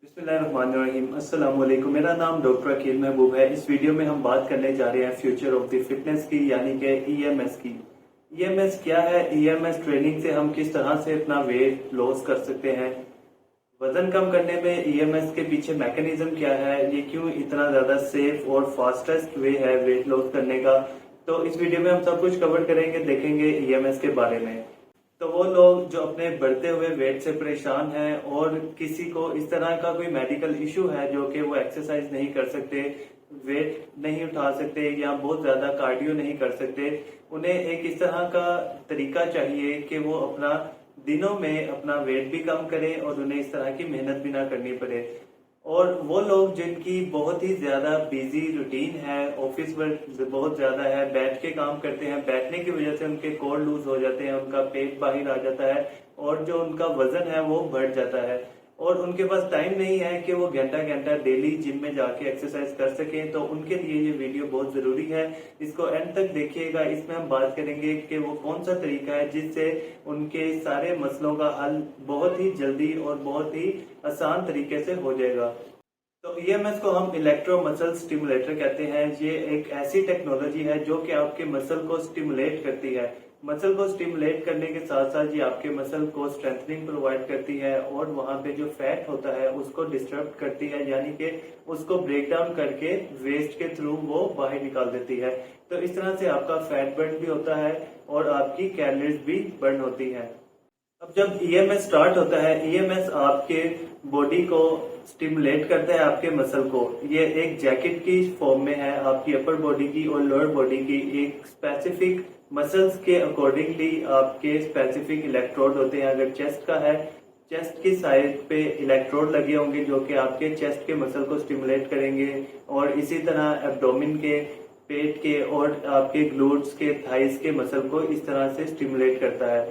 बिस्मिल्लाहिर्रहमानिर्रहीम। अस्सलाम वालेकुम। मेरा नाम डॉक्टर अकील महबूब है। इस वीडियो में हम बात करने जा रहे हैं फ्यूचर ऑफ द फिटनेस की, यानी कि ईएमएस की। ईएमएस क्या है? ईएमएस ट्रेनिंग से हम किस तरह से अपना वेट लॉस कर सकते हैं, वजन कम करने में ईएमएस के पीछे मैकेनिज्म क्या है, ये क्यों इतना ज्यादा सेफ और फास्टेस्ट वे है वेट लॉस करने का। तो इस वीडियो में हम सब कुछ कवर करेंगे, देखेंगे ईएमएस के बारे में। तो वो लोग जो अपने बढ़ते हुए वेट से परेशान हैं और किसी को इस तरह का कोई मेडिकल इशू है जो कि वो एक्सरसाइज नहीं कर सकते, वेट नहीं उठा सकते या बहुत ज्यादा कार्डियो नहीं कर सकते, उन्हें एक इस तरह का तरीका चाहिए कि वो अपना दिनों में अपना वेट भी कम करें और उन्हें इस तरह की मेहनत भी ना करनी पड़े। और वो लोग जिनकी बहुत ही ज्यादा बिजी रूटीन है, ऑफिस वर्क बहुत ज्यादा है, बैठ के काम करते हैं, बैठने की वजह से उनके कोर लूज हो जाते हैं, उनका पेट बाहर आ जाता है और जो उनका वजन है वो बढ़ जाता है और उनके पास टाइम नहीं है कि वो घंटा घंटा डेली जिम में जाके एक्सरसाइज कर सकें। तो उनके लिए ये वीडियो बहुत जरूरी है, इसको एंड तक देखिएगा। इसमें हम बात करेंगे कि वो कौन सा तरीका है जिससे उनके सारे मसलों का हल बहुत ही जल्दी और बहुत ही आसान तरीके से हो जाएगा। तो ईएमएस को हम इलेक्ट्रो मसल स्टिमुलेटर कहते हैं। ये एक ऐसी टेक्नोलॉजी है जो कि आपके मसल को स्टिमुलेट करती है। मसल को स्टिमुलेट करने के साथ साथ ये आपके मसल को स्ट्रेंथनिंग प्रोवाइड करती है और वहां पे जो फैट होता है उसको डिस्टर्ब करती है, यानी कि उसको ब्रेक डाउन करके वेस्ट के थ्रू वो बाहर निकाल देती है। तो इस तरह से आपका फैट बर्न भी होता है और आपकी कैलोरीज भी बर्न होती है। अब जब ईएमएस स्टार्ट होता है, ईएमएस आपके बॉडी को स्टिमुलेट करता है, आपके मसल को। ये एक जैकेट की फॉर्म में है, आपकी अपर बॉडी की और लोअर बॉडी की एक स्पेसिफिक मसल्स के अकॉर्डिंगली आपके स्पेसिफिक इलेक्ट्रोड होते हैं। अगर चेस्ट का है, चेस्ट की साइड पे इलेक्ट्रोड लगे होंगे जो कि आपके चेस्ट के मसल को स्टिमुलेट करेंगे और इसी तरह एब्डोमिन के, पेट के और आपके ग्लूट्स के, थाइस के मसल को इस तरह से स्टिमुलेट करता है।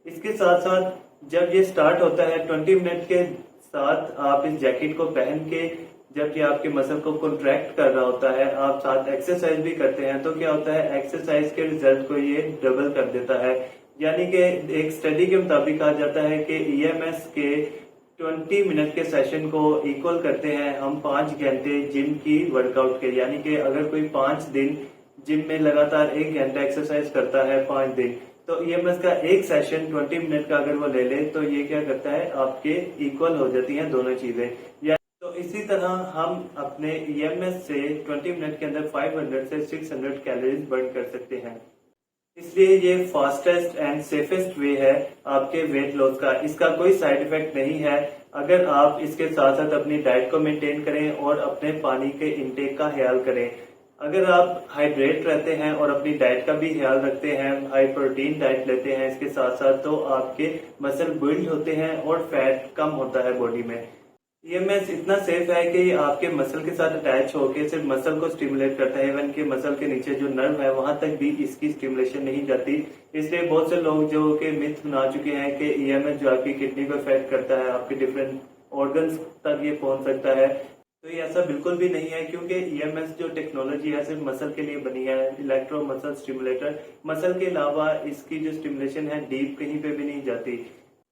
इसके साथ साथ जब ये स्टार्ट होता है 20 मिनट के साथ आप इस जैकेट को पहन के, जब ये आपके मसल को कॉन्ट्रैक्ट कर रहा होता है, आप साथ एक्सरसाइज भी करते हैं, तो क्या होता है एक्सरसाइज के रिजल्ट को ये डबल कर देता है। यानी कि एक स्टडी के मुताबिक कहा जाता है कि ईएमएस के 20 मिनट के सेशन को इक्वल करते हैं हम 5 घंटे जिम की वर्कआउट के। यानी कि अगर कोई 5 दिन जिम में लगातार 1 घंटा एक्सरसाइज करता है 5 दिन, तो ईएमएस का एक सेशन 20 मिनट का अगर वो ले ले तो ये क्या करता है, आपके इक्वल हो जाती हैं दोनों चीजें। या तो इसी तरह हम अपने ईएमएस से 20 मिनट के अंदर 500 से 600 कैलोरीज बर्न कर सकते हैं। इसलिए ये फास्टेस्ट एंड सेफेस्ट वे है आपके वेट लॉस का। इसका कोई साइड इफेक्ट नहीं है अगर आप इसके साथ साथ अपनी डाइट को मेंटेन करें और अपने पानी के इंटेक का ख्याल करें। अगर आप हाइड्रेट रहते हैं और अपनी डाइट का भी ख्याल रखते हैं, हाई प्रोटीन डाइट लेते हैं इसके साथ साथ, तो आपके मसल बिल्ड होते हैं और फैट कम होता है बॉडी में। ईएमएस इतना सेफ है कि आपके मसल के साथ अटैच होकर सिर्फ मसल को स्टिमुलेट करता है, इवन के मसल के नीचे जो नर्व है वहां तक भी इसकी स्टिमुलेशन नहीं जाती। इसलिए बहुत से लोग जो कि मिथ बना चुके हैं कि ईएमएस जो आपकी किडनी को अफेक्ट करता है, आपके डिफरेंट ऑर्गन्स तक ये पहुंच सकता है, तो ये ऐसा बिल्कुल भी नहीं है। क्योंकि ईएमएस जो टेक्नोलॉजी है सिर्फ मसल के लिए बनी है, इलेक्ट्रो मसल स्टिमुलेटर। मसल के अलावा इसकी जो स्टिमुलेशन है डीप कहीं पे भी नहीं जाती।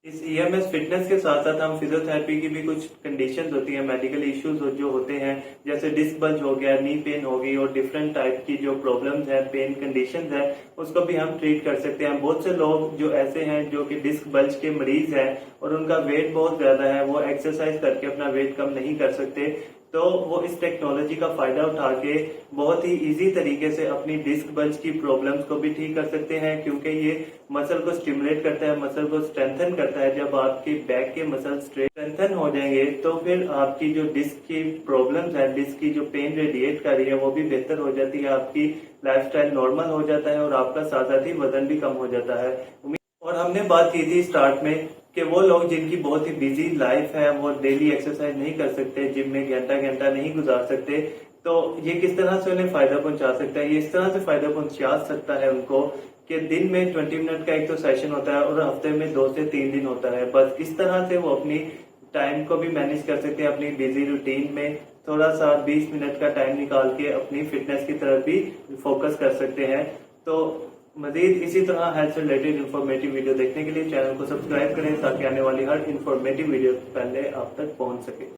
इस ईएमएस फिटनेस के साथ साथ हम फिजियोथेरेपी की भी कुछ कंडीशंस होती हैं, मेडिकल इश्यूज जो होते हैं, जैसे डिस्क बल्ज हो गया, नी पेन हो गई और डिफरेंट टाइप की जो प्रॉब्लम्स है, पेन कंडीशंस है, उसको भी हम ट्रीट कर सकते हैं। बहुत से लोग जो ऐसे हैं जो कि डिस्क बल्ज के मरीज हैं और उनका वेट बहुत ज्यादा है, वो एक्सरसाइज करके अपना वेट कम नहीं कर सकते, तो वो इस टेक्नोलॉजी का फायदा उठा के बहुत ही इजी तरीके से अपनी डिस्क बल्ज की प्रॉब्लम्स को भी ठीक कर सकते हैं। क्योंकि ये मसल को स्टिमुलेट करता है, मसल को स्ट्रेंथन करता है। जब आपके बैक के मसल स्ट्रेंथन हो जाएंगे तो फिर आपकी जो डिस्क की प्रॉब्लम्स है, डिस्क की जो पेन रेडिएट कर रही है वो भी बेहतर हो जाती है, आपकी लाइफस्टाइल नॉर्मल हो जाता है और आपका साथ साथ ही वजन भी कम हो जाता है। और हमने बात की थी स्टार्ट में कि वो लोग जिनकी बहुत ही बिजी लाइफ है, वो डेली एक्सरसाइज नहीं कर सकते, जिम में घंटा घंटा नहीं गुजार सकते, तो ये किस तरह से उन्हें फायदा पहुंचा सकता है। ये इस तरह से फायदा पहुंचा सकता है उनको कि दिन में 20 मिनट का एक तो सेशन होता है और हफ्ते में 2 से 3 दिन होता है। बस इस तरह से वो अपनी टाइम को भी मैनेज कर सकते हैं, अपनी बिजी रूटीन में थोड़ा सा 20 मिनट का टाइम निकाल के अपनी फिटनेस की तरफ भी फोकस कर सकते हैं। तो मजीद इसी तरह हेल्थ से रिलेटेड इन्फॉर्मेटिव वीडियो देखने के लिए चैनल को सब्सक्राइब करें ताकि आने वाली हर इन्फॉर्मेटिव वीडियो पहले आप तक पहुंच सके।